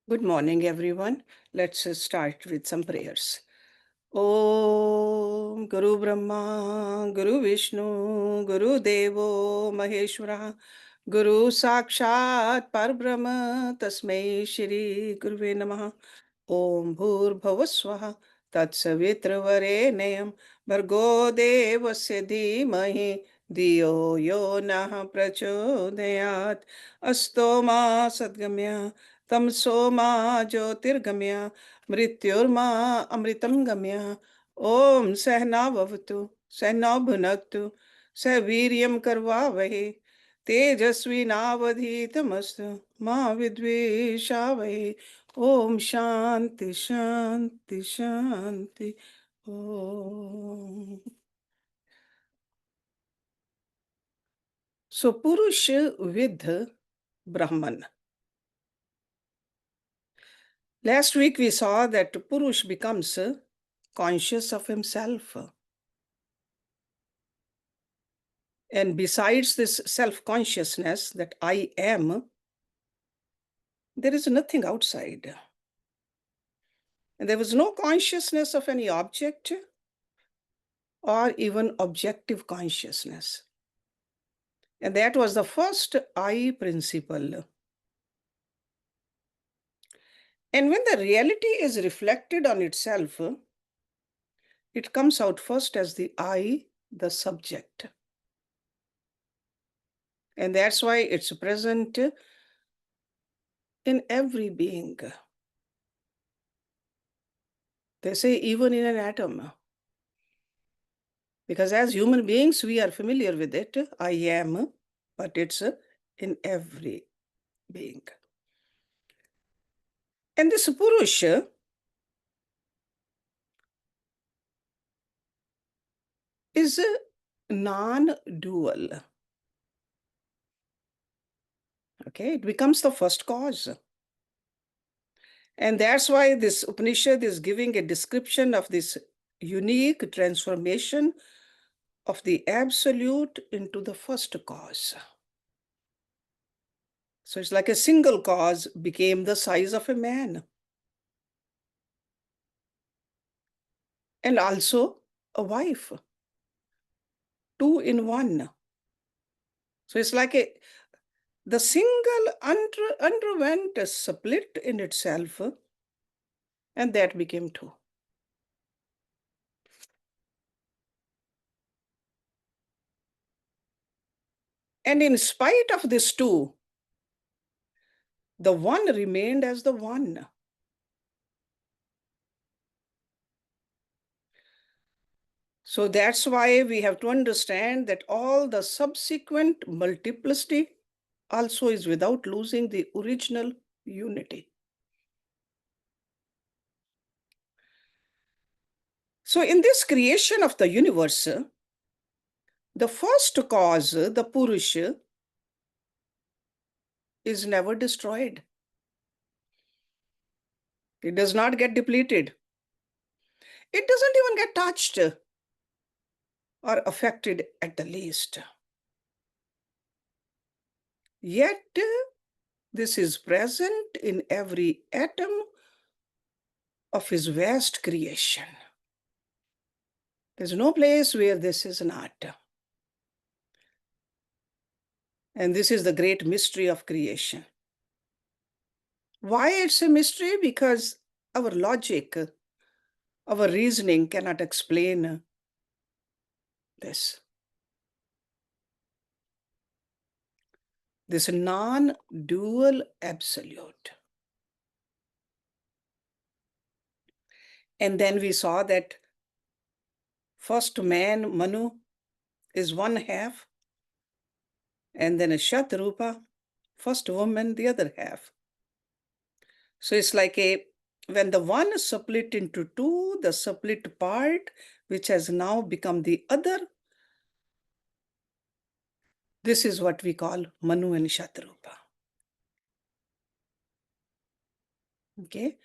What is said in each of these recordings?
Good morning, everyone. Let's start with some prayers. Om Guru Brahma, Guru Vishnu, Guru Devo Maheshwara, Guru Sakshat Parbrahma, Tasmai Shri Guruve Namaha. Om Bhurbhavaswaha Tatsavitravarenayam Bhargo Devasya Dhimahi Diyo Yo Nah Prachodayat Astoma Sadgamya Tamso Ma Jyotirgamya Mrityurma Amritam Gamya Om Sahna Bhavatu Sahna Bhunaktu Saviryam Karvavahe तेजस्वी नावधीतमस्तु मा विद्वेषावहे Om Shanti Shanti Shanti Om. So Purush Vid Brahman. Last week we saw that Purush becomes conscious of himself. And besides this self-consciousness that I am, there is nothing outside. And there was no consciousness of any object or even objective consciousness. And that was the first I principle. And when the reality is reflected on itself, it comes out first as the I, the subject. And that's why it's present in every being. They say even in an atom. Because as human beings, we are familiar with it. I am, but it's in every being. And this Purusha is non-dual. Okay, it becomes the first cause. And that's why this Upanishad is giving a description of this unique transformation of the absolute into the first cause. So it's like a single cause became the size of a man. And also a wife. Two in one. So it's like the single underwent a split in itself, and that became two. And in spite of this two, the one remained as the one. So that's why we have to understand that all the subsequent multiplicity also is without losing the original unity. So in this creation of the universe, the first cause, the Purusha, is never destroyed. It does not get depleted. It doesn't even get touched or affected at the least. Yet, this is present in every atom of his vast creation. There's no place where this is not. And this is the great mystery of creation. Why it's a mystery? Because our logic, our reasoning cannot explain this. This non-dual absolute. And then we saw that first man, Manu, is one half, and then a Shatrupa, first woman, the other half. So it's like when the one is split into two, the split part, which has now become the other, this is what we call Manu and Shatrupa. Okay,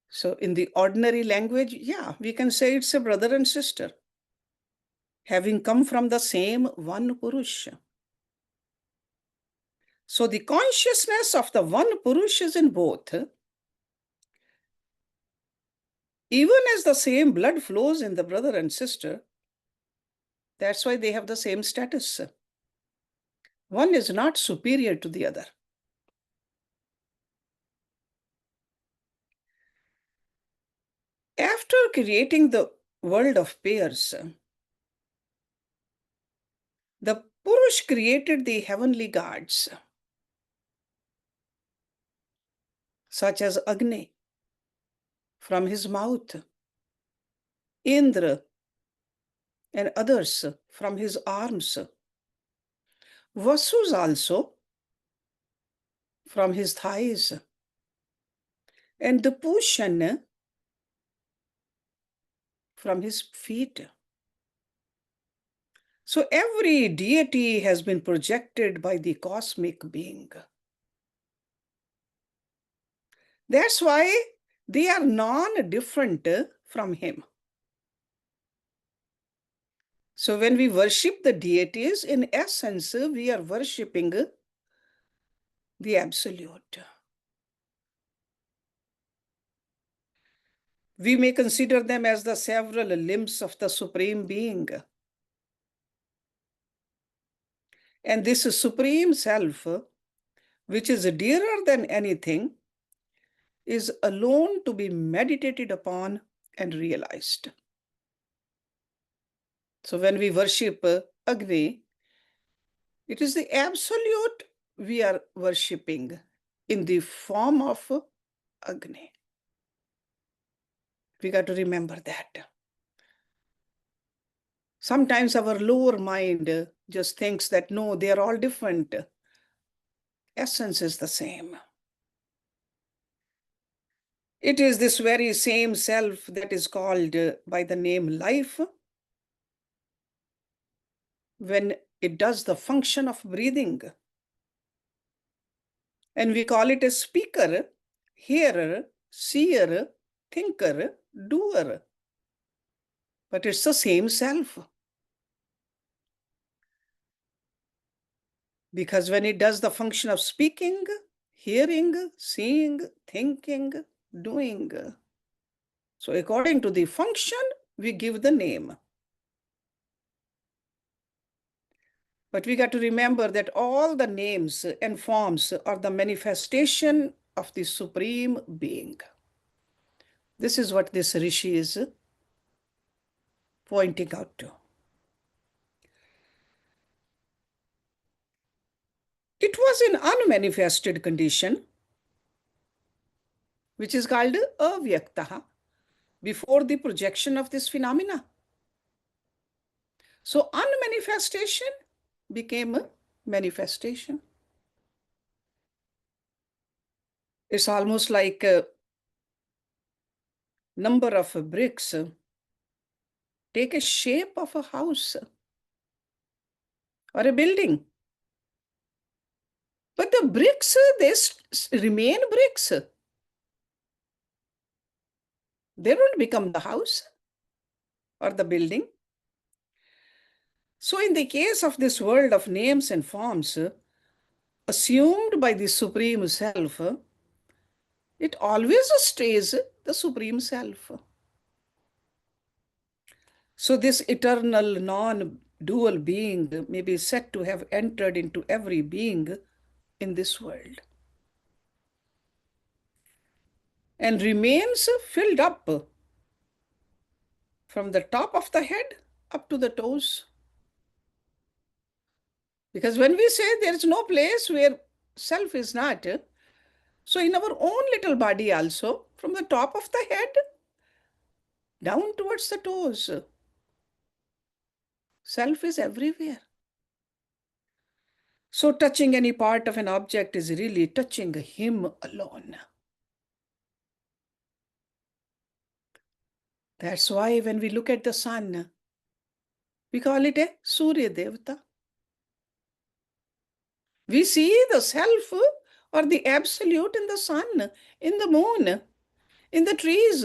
so in the ordinary language, yeah, we can say it's a brother and sister, having come from the same one Purusha. So the consciousness of the one Purusha is in both, Even as the same blood flows in the brother and sister, that's why they have the same status. One is not superior to the other. After creating the world of pairs, the Purush created the heavenly gods, such as Agni from his mouth, Indra and others from his arms, Vasus also from his thighs, and the Pushan from his feet. So every deity has been projected by the cosmic being. That's why they are non-different from him. So when we worship the deities, in essence, we are worshipping the absolute. We may consider them as the several limbs of the Supreme Being. And this Supreme Self, which is dearer than anything, is alone to be meditated upon and realized. So when we worship Agni, it is the absolute we are worshipping in the form of Agni. We got to remember that. Sometimes our lower mind just thinks that no, they are all different. Essence is the same. It is this very same self that is called by the name life when it does the function of breathing. And we call it a speaker, hearer, seer, thinker, doer. But it's the same self. Because when it does the function of speaking, hearing, seeing, thinking, doing. So according to the function, we give the name. But we got to remember that all the names and forms are the manifestation of the Supreme Being. This is what this Rishi is pointing out to. It was in unmanifested condition, which is called avyaktaha, before the projection of this phenomena. So unmanifestation became a manifestation. It's almost like a number of bricks take a shape of a house or a building. But the bricks, they remain bricks. They don't become the house or the building. So in the case of this world of names and forms, assumed by the Supreme Self, it always stays the Supreme Self. So this eternal non-dual being may be said to have entered into every being in this world and remains filled up from the top of the head up to the toes. Because when we say there is no place where self is not, so in our own little body also, from the top of the head down towards the toes, self is everywhere. So touching any part of an object is really touching him alone. That's why when we look at the sun, we call it a Surya Devata. We see the self or the absolute in the sun, in the moon, in the trees,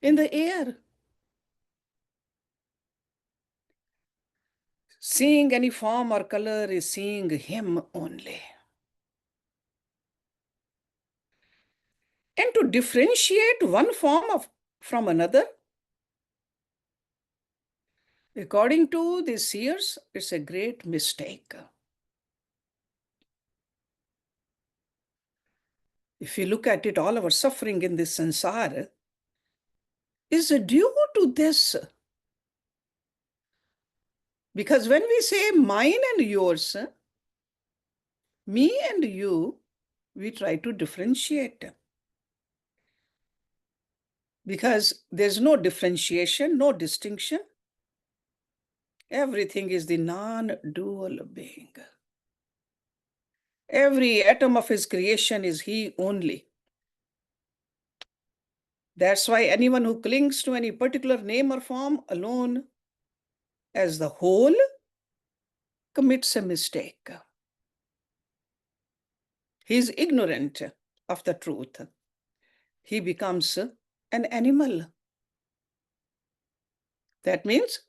in the air. Seeing any form or color is seeing him only. And to differentiate one form from another, according to the seers, it's a great mistake. If you look at it, all our suffering in this sansara is due to this. Because when we say mine and yours, me and you, we try to differentiate. Because there's no differentiation, no distinction. Everything is the non-dual being. Every atom of his creation is he only. That's why anyone who clings to any particular name or form alone as the whole commits a mistake. He is ignorant of the truth. He becomes an animal. That means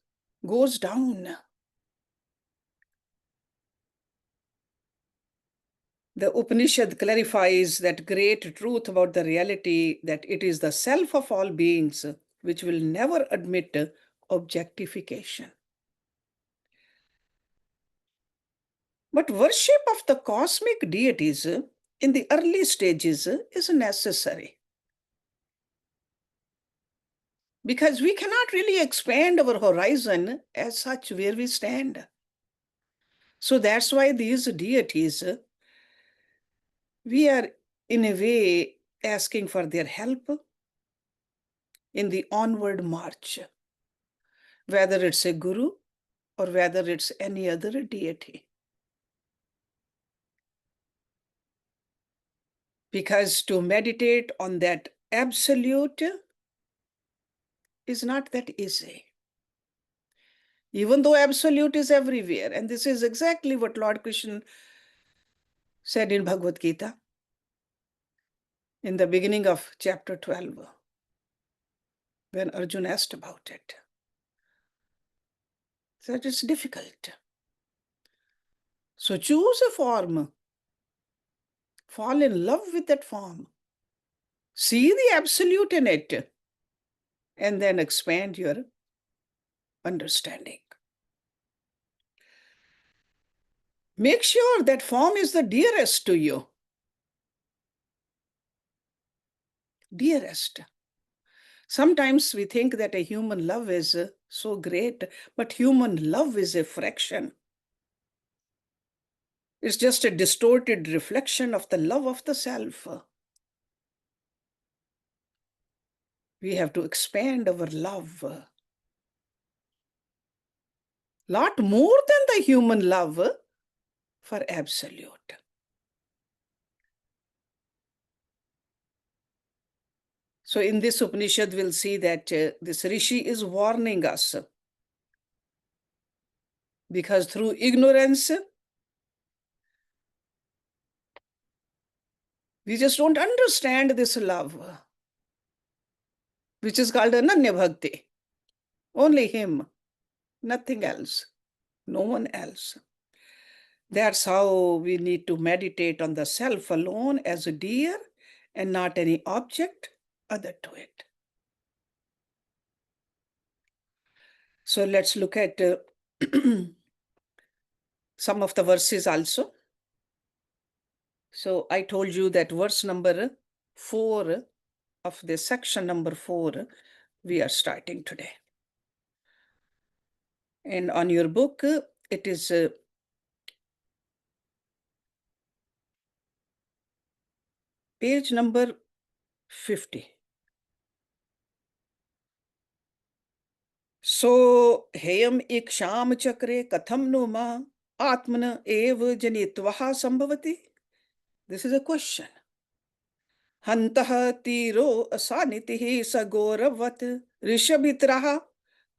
goes down. The Upanishad clarifies that great truth about the reality that it is the self of all beings which will never admit objectification. But worship of the cosmic deities in the early stages is necessary. Because we cannot really expand our horizon as such where we stand. So that's why these deities, we are in a way asking for their help in the onward march, whether it's a guru or whether it's any other deity. Because to meditate on that absolute is not that easy. Even though absolute is everywhere, and this is exactly what Lord Krishna said in Bhagavad Gita, in the beginning of chapter 12, when Arjuna asked about it. So it is difficult. So choose a form. Fall in love with that form. See the absolute in it. And then expand your understanding. Make sure that form is the dearest to you. Dearest. Sometimes we think that a human love is so great, but human love is a fraction. It's just a distorted reflection of the love of the self. We have to expand our love. Lot more than the human love for absolute. So in this Upanishad, we'll see that this Rishi is warning us. Because through ignorance, we just don't understand this love, which is called Ananya Bhakti. Only him, nothing else, no one else. That's how we need to meditate on the self alone as a deer and not any object other to it. So let's look at some of the verses also. So I told you that verse number 4 of the section number 4, we are starting today. And on your book, it is page number 50. So, heyam iksham chakre katham no ma atmana ev janitvaha sambhavati? This is a question. Hantah tiro asanitihi sagoravat rishabhitraha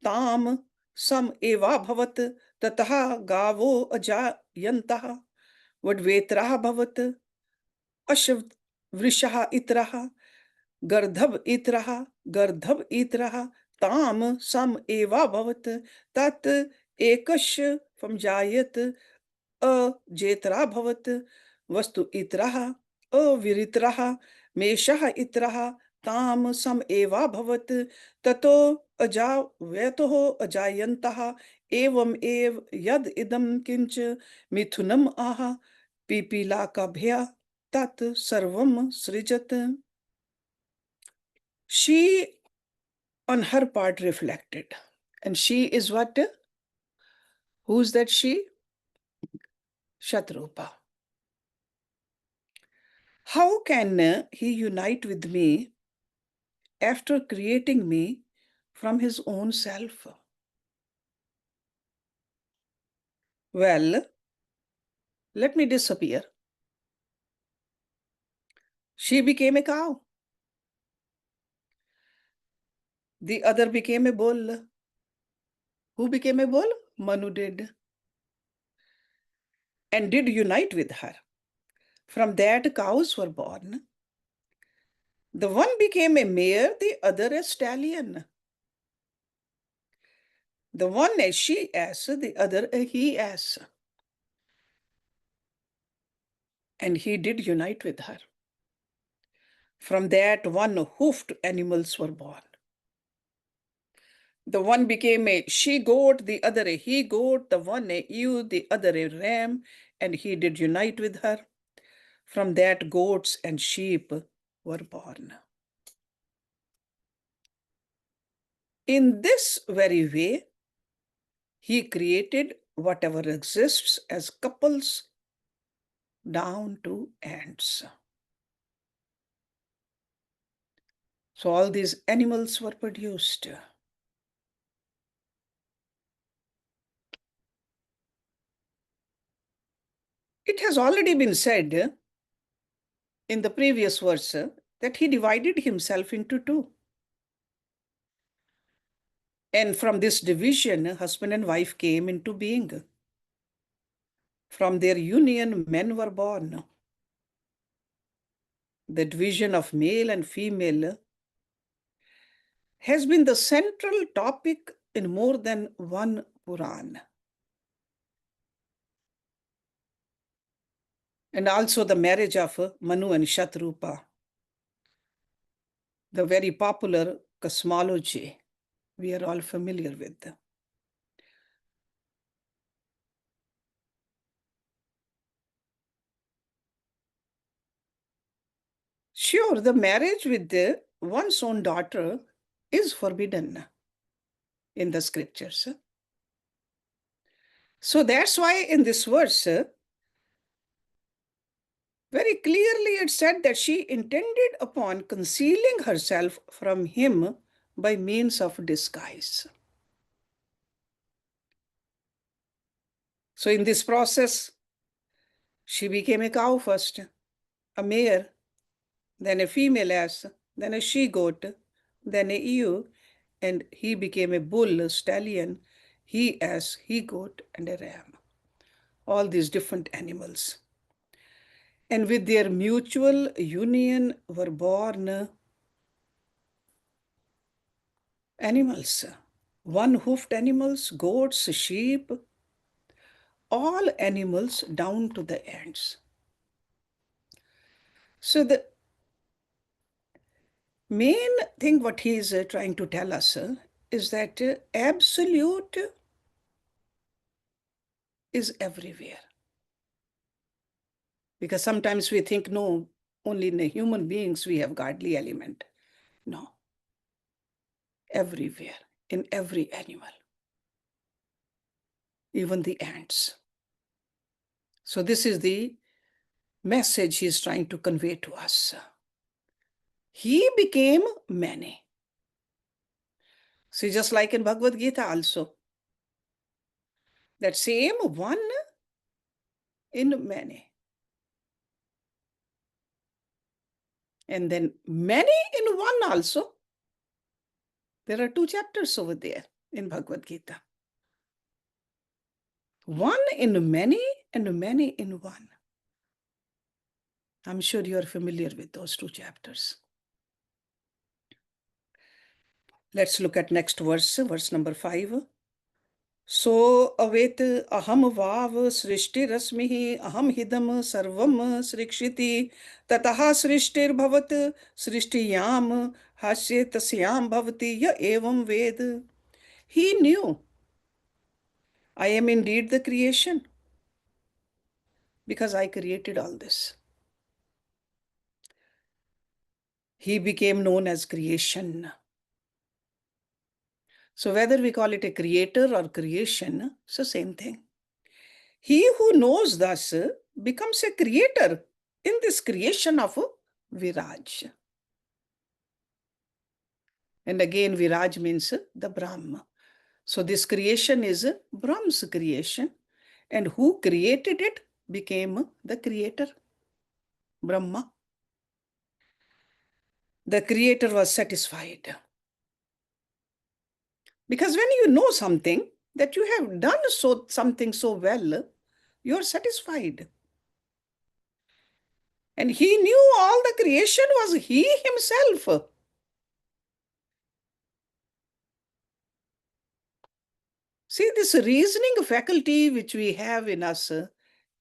tam sam eva bhavat tataha gavo ajayantaha vadvetraha bhavat ashv vrishaha itraha गर्धभ इतरः गर्धभ इतरः ताम सम एवा भवत तत् एकस्य फमजायत अजेतरा भवत वस्तु इतरः अविरितरः मेषः इत्रः ताम सम एवा भवत ततो अजाव्यतोः अजायन्तः एवं एव यद इदं किंच मिथुनम आह पिपीलाकाभ्या तत् सर्वम सृजत. She on her part reflected, and she is what? Who's that she? Shatrupa. How can he unite with me after creating me from his own self? Well, let me disappear. She became a cow. The other became a bull. Who became a bull? Manu did. And did unite with her. From that, cows were born. The one became a mare, the other a stallion. The one a she-ass, the other a he-ass. And he did unite with her. From that, one hoofed animals were born. The one became a she-goat, the other a he-goat, the one a ewe, the other a ram, and he did unite with her. From that, goats and sheep were born. In this very way, he created whatever exists as couples down to ants. So all these animals were produced. It has already been said in the previous verse that he divided himself into two. And from this division, husband and wife came into being. From their union, men were born. The division of male and female has been the central topic in more than one Puran. And also the marriage of Manu and Shatrupa, the very popular cosmology we are all familiar with. Sure, the marriage with one's own daughter is forbidden in the scriptures. So that's why in this verse, very clearly it said that she intended upon concealing herself from him by means of disguise. So in this process, she became a cow first, a mare, then a female ass, then a she-goat, then a ewe, and he became a bull, a stallion, he ass, he goat, and a ram. All these different animals. And with their mutual union were born animals, one-hoofed animals, goats, sheep, all animals down to the ants. So the main thing what he is trying to tell us is that absolute is everywhere. Because sometimes we think, no, only in the human beings we have godly element. No. Everywhere, in every animal, even the ants. So this is the message he is trying to convey to us. He became many. See, just like in Bhagavad Gita also, that same one in many. And then many in one also. There are 2 chapters over there in Bhagavad Gita. One in many and many in one. I'm sure you are familiar with those 2 chapters. Let's look at next verse, verse number 5. सो अवेत अहम वाव सृष्टिरस्मिः अहम हिदम सर्वम सृक्षिति ततः सृष्टिर्भवत सृष्टियाम हास्य तस्याम भवति य एवं वेद. He knew I am indeed the creation because I created all this. He became known as creation. So whether we call it a creator or creation, it's the same thing. He who knows thus becomes a creator in this creation of Viraj. And again, Viraj means the Brahma. So this creation is Brahma's creation. And who created it became the creator, Brahma. The creator was satisfied. Because when you know something, that you have done something so well, you're satisfied. And he knew all the creation was he himself. See, this reasoning faculty which we have in us,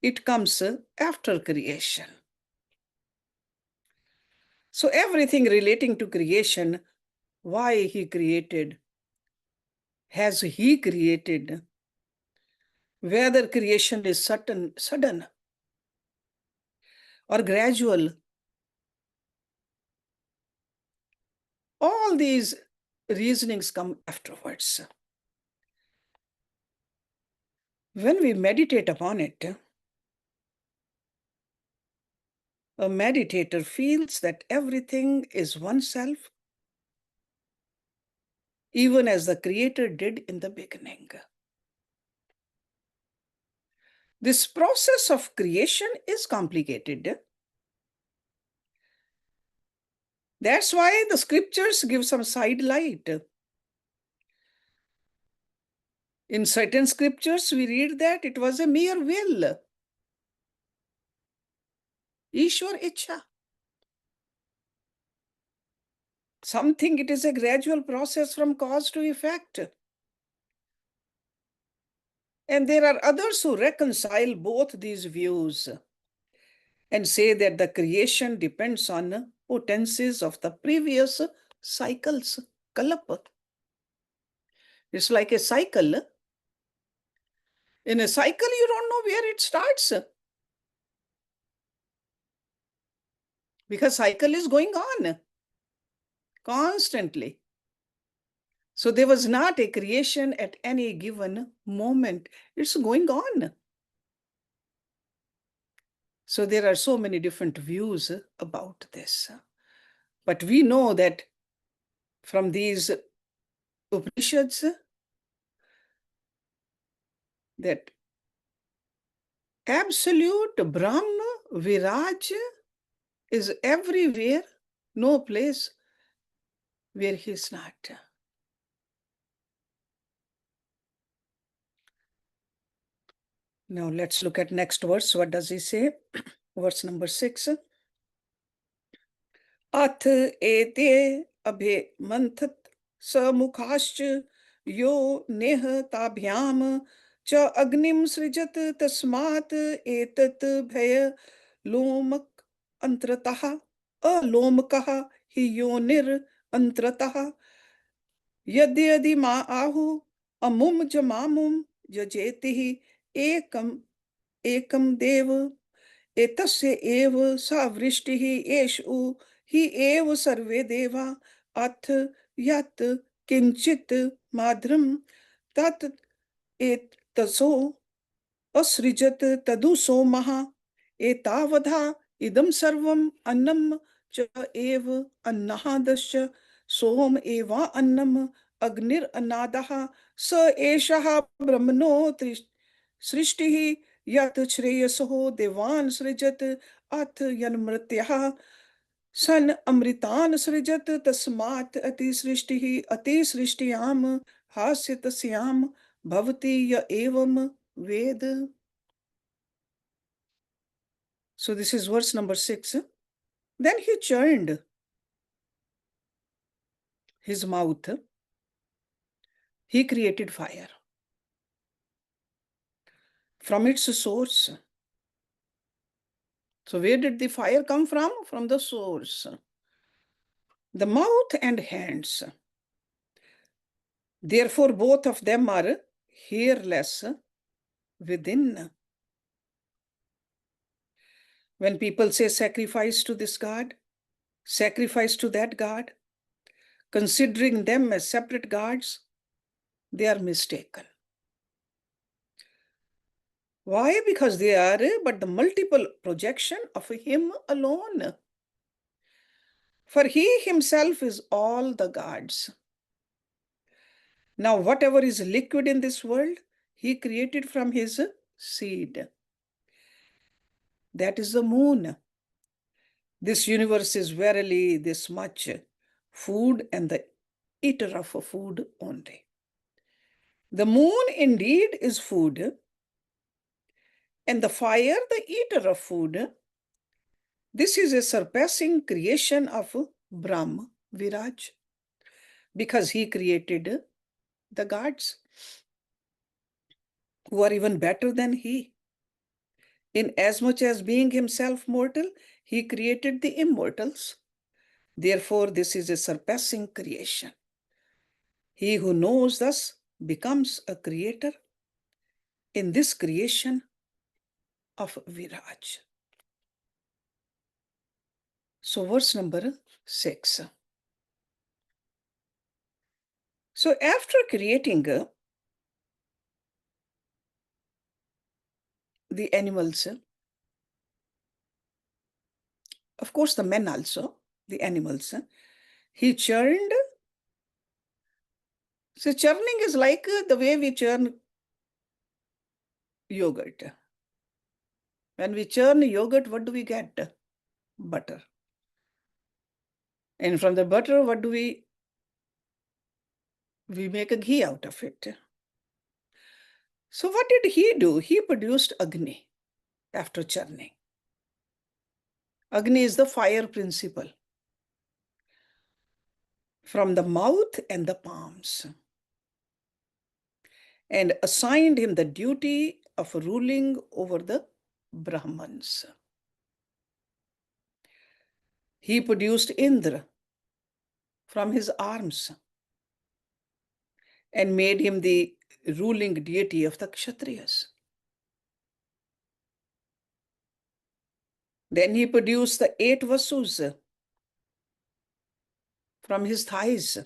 it comes after creation. So everything relating to creation, why he created, has he created, whether creation is sudden or gradual, all these reasonings come afterwards. When we meditate upon it, a meditator feels that everything is oneself, even as the Creator did in the beginning. This process of creation is complicated. That's why the scriptures give some side light. In certain scriptures, we read that it was a mere will. Ishwar Ichha. Something, it is a gradual process from cause to effect. And there are others who reconcile both these views and say that the creation depends on potencies of the previous cycles, kalapa. It's like a cycle. In a cycle, you don't know where it starts. Because cycle is going on constantly. So there was not a creation at any given moment. It's going on. So there are so many different views about this. But we know that from these Upanishads that absolute Brahma Viraj is everywhere, no place where he is not. Now let's look at next verse. What does he say? Verse number 6. अथ एते अभे मंथत समुखाश्च यो नेह ताभ्याम च अग्निम सृजत तस्मात् एतत् भय लोमक अंतरतः अलोमकः हि योनिर अंतरतः यद्यदि मा आहु अमुम जमामुम यजेति हि एकम एकम देव एतस्य एव सा वृष्टिः एषु हि एव सर्वे देवा अथ यत् किंचित् माद्रम तत् एतसो असृजत तदु सोमः एतावधा इदं सर्वम् अन्नम च एव अन्नादश्च सोम एवा अन्नम अग्निर अन्नादः स एषः ब्रह्मणो सृष्टिः यत् श्रेयसो देवान् सृजत अथ यन्मृत्यः सन अमृतान् सृजत तस्मात् अतिसृष्टियाम हास्य तस्याम भवति य एवं वेद. So this is verse number 6. Then he churned his mouth. He created fire. from its source. So where did the fire come from? From the source. The mouth and hands. Therefore, both of them are hairless within. When people say sacrifice to this God, sacrifice to that God, considering them as separate gods, they are mistaken. Why? Because they are but the multiple projection of Him alone. For He Himself is all the gods. Now, whatever is liquid in this world, He created from His seed. That is the moon. This universe is verily this much food and the eater of food only. The moon indeed is food, and the fire the eater of food. This is a surpassing creation of Brahma Viraj, because he created the gods who are even better than he. In as much as being himself mortal, he created the immortals. Therefore, this is a surpassing creation. He who knows thus becomes a creator in this creation of Viraj. So, verse number 6. So, after creating the animals, of course, the men also, the animals, he churned. So, churning is like the way we churn yogurt. When we churn yogurt, what do we get? Butter. And from the butter, what do we make a ghee out of it. So what did he do? He produced Agni after churning. Agni is the fire principle from the mouth and the palms, and assigned him the duty of ruling over the Brahmans. He produced Indra from his arms and made him the ruling deity of the Kshatriyas. Then he produced the 8 Vasus from his thighs,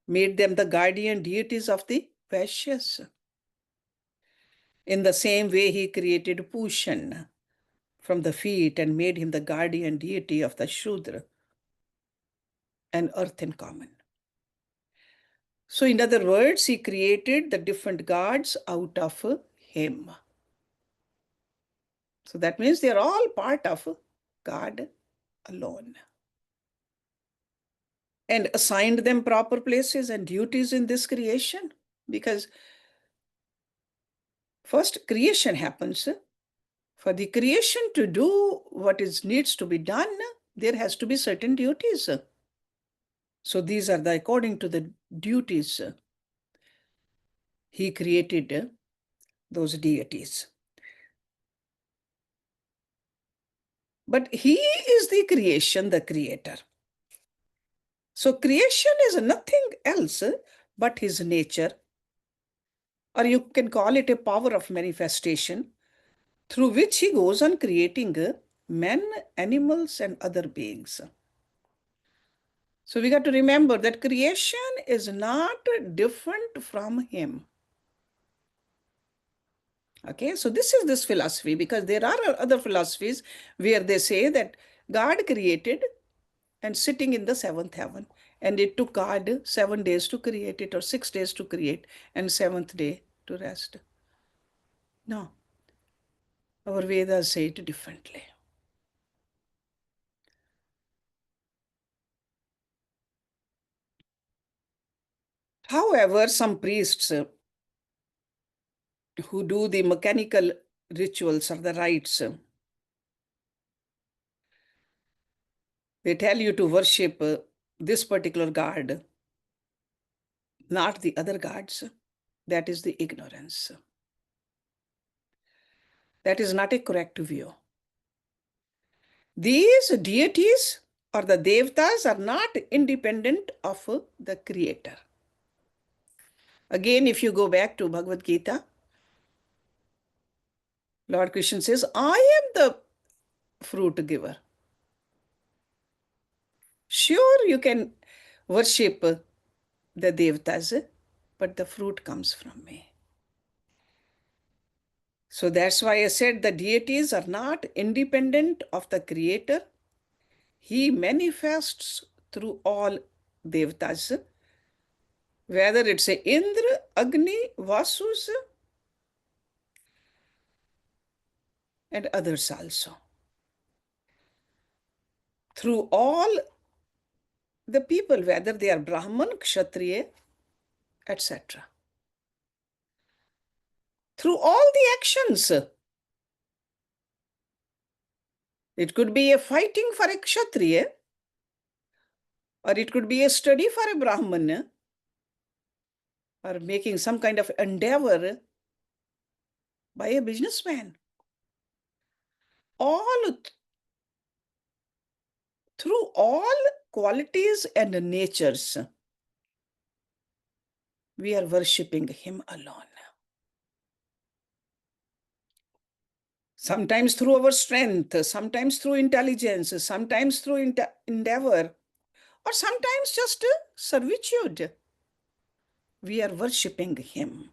made them the guardian deities of the Vaishyas. In the same way, he created Pushan from the feet and made him the guardian deity of the Shudra and earth in common. So, in other words, he created the different gods out of him. So that means they are all part of God alone. And assigned them proper places and duties in this creation, because first creation happens. For the creation to do what needs to be done, there has to be certain duties. So these are according to the duties he created those deities. But he is the creation, the creator. So creation is nothing else but his nature, or you can call it a power of manifestation, through which he goes on creating men, animals, and other beings. So we got to remember that creation is not different from him. Okay, so this is this philosophy, because there are other philosophies where they say that God created and sitting in the 7th heaven, and it took God 7 days to create it, or 6 days to create, and 7th day to rest. No, our Vedas say it differently. However, some priests who do the mechanical rituals or the rites, they tell you to worship this particular god, not the other gods. That is the ignorance. That is not a correct view. These deities or the devtas are not independent of the creator. Again, if you go back to Bhagavad Gita, Lord Krishna says, I am the fruit giver. Sure, you can worship the devtas, but the fruit comes from me. So that's why I said the deities are not independent of the creator. He manifests through all devtas, whether it's a Indra, Agni, Vasus, and others also. Through all the people, whether they are Brahman, Kshatriya, etc. Through all the actions. It could be a fighting for a Kshatriya, or it could be a study for a Brahman, or making some kind of endeavor by a businessman. All through all qualities and natures, we are worshipping him alone. Sometimes through our strength, sometimes through intelligence, sometimes through endeavor, or sometimes just servitude. We are worshipping him.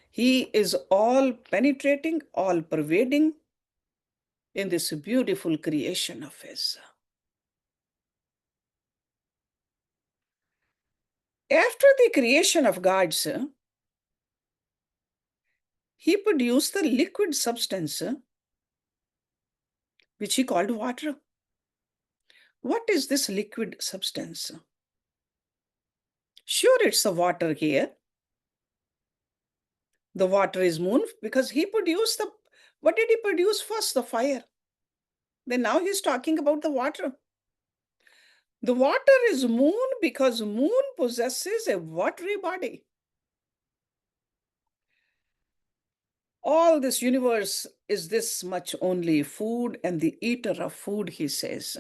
He is all penetrating, all pervading in this beautiful creation of his. After the creation of gods, he produced the liquid substance, which he called water. What is this liquid substance? Sure, it's the water here. The water is moon because he produced the, what did he produce first? The fire. Then now he's talking about the water. The water is moon because moon possesses a watery body. All this universe is this much only food and the eater of food, he says.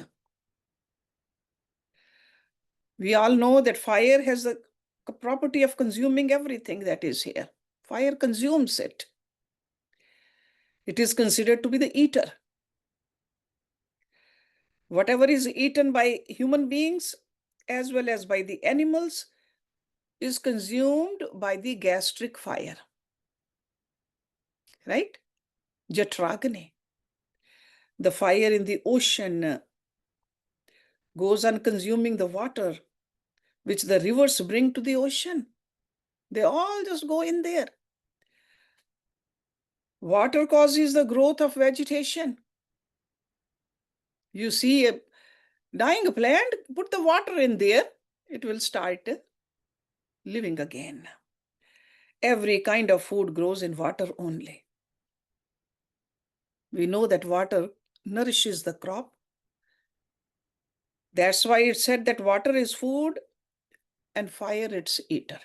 We all know that fire has the property of consuming everything that is here. Fire consumes it. It is considered to be the eater. Whatever is eaten by human beings as well as by the animals is consumed by the gastric fire. Right? Jatragni. The fire in the ocean goes on consuming the water which the rivers bring to the ocean. They all just go in there. Water causes the growth of vegetation. You see a dying plant, put the water in there, it will start living again. Every kind of food grows in water only. We know that water nourishes the crop. That's why it said that water is food and fire its eater.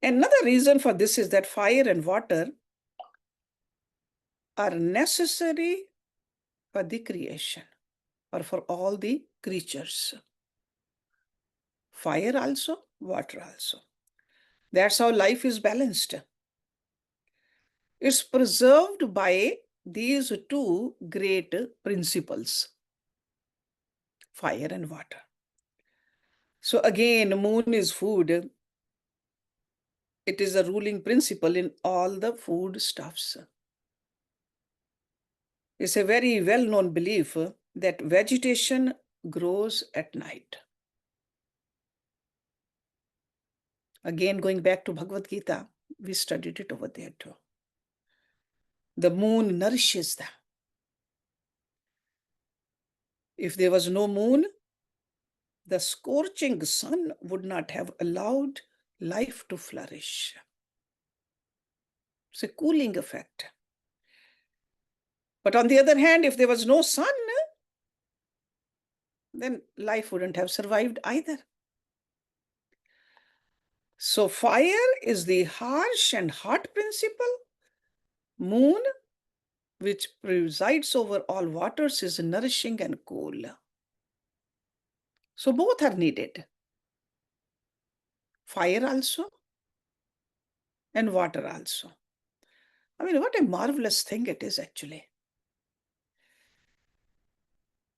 Another reason for this is that fire and water are necessary for the creation or for all the creatures. Fire also, water also. That's how life is balanced. It's preserved by these two great principles, fire and water. So again, moon is food. It is a ruling principle in all the food stuffs. It's a very well-known belief that vegetation grows at night. Again, going back to Bhagavad Gita, we studied it over there too. The moon nourishes them. If there was no moon, the scorching sun would not have allowed life to flourish. It's a cooling effect. But on the other hand, if there was no sun, then life wouldn't have survived either. So fire is the harsh and hot principle, Moon, which presides over all waters, is nourishing and cool. So both are needed. Fire also and water also. I mean, what a marvelous thing it is actually.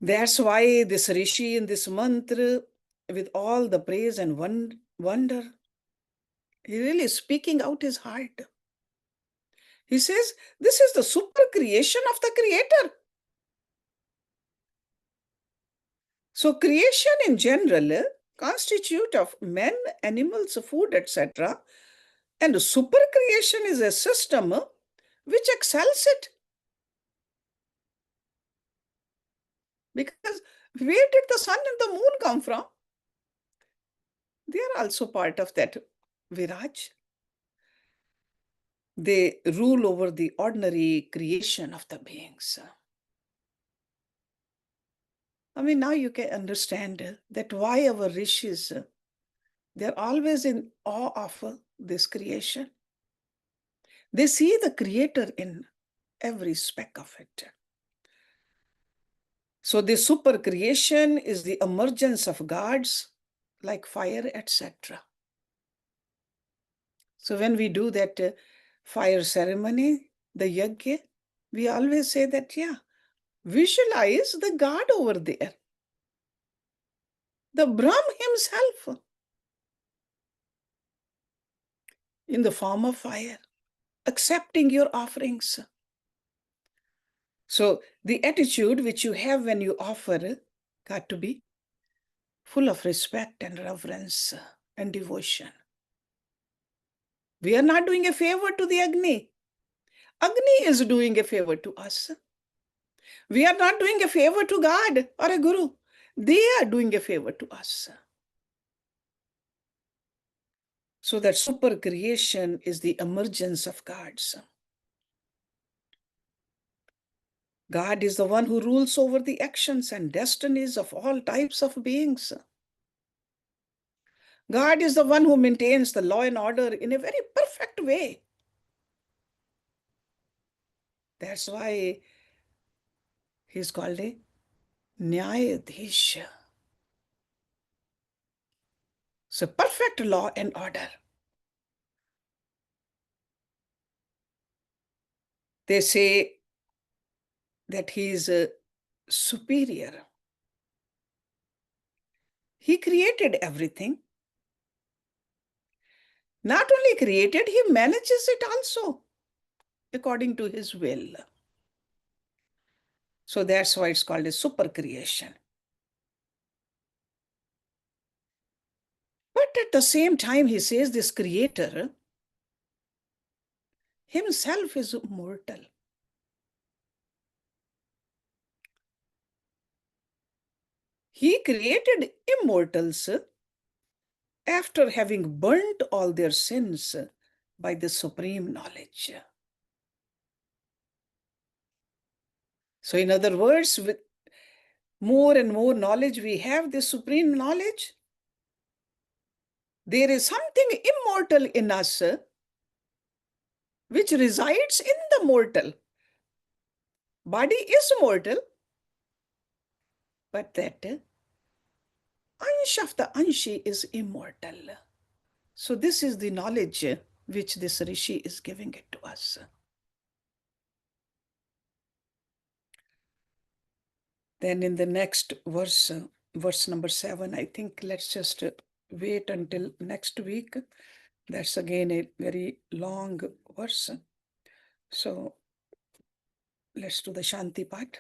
That's why this Rishi in this mantra, with all the praise and wonder, he really is speaking out his heart. He says, this is the super creation of the Creator. So creation in general constitute of men, animals, food, etc. And super creation is a system which excels it. Because where did the sun and the moon come from? They are also part of that Viraj. They rule over the ordinary creation of the beings. I mean, now you can understand that why our rishis, they're always in awe of this creation. They see the Creator in every speck of it. So the super creation is the emergence of gods like fire, etc. So when we do that fire ceremony, the yajna, we always say that, yeah, visualize the God over there, the Brahm himself in the form of fire, accepting your offerings. So the attitude which you have when you offer got to be full of respect and reverence and devotion. We are not doing a favor to the Agni. Agni is doing a favor to us. We are not doing a favor to God or a Guru. They are doing a favor to us. So that super creation is the emergence of gods. God is the one who rules over the actions and destinies of all types of beings. God is the one who maintains the law and order in a very perfect way. That's why he's called a Nyayadhish. So perfect law and order. They say that he is superior. He created everything. Not only created, he manages it also according to his will. So that's why it's called a super creation. But at the same time, he says this creator himself is mortal. He created immortals after having burnt all their sins by the supreme knowledge. So in other words, with more and more knowledge we have, this supreme knowledge, there is something immortal in us which resides in the mortal. Body is mortal, but that ansh of the anshi is immortal. So this is the knowledge which this Rishi is giving it to us. Then in the next verse, verse number 7, I think let's just wait until next week. That's again a very long verse. So let's do the Shanti part.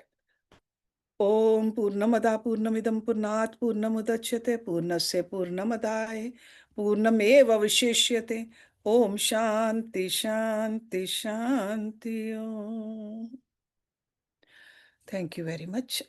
Om Purnamada Purnamidam Purnat Purnamudachyate Purnasya Purnamadaye Purnameva Vishishyate Om Shanti Shanti Shanti Om. Thank you very much.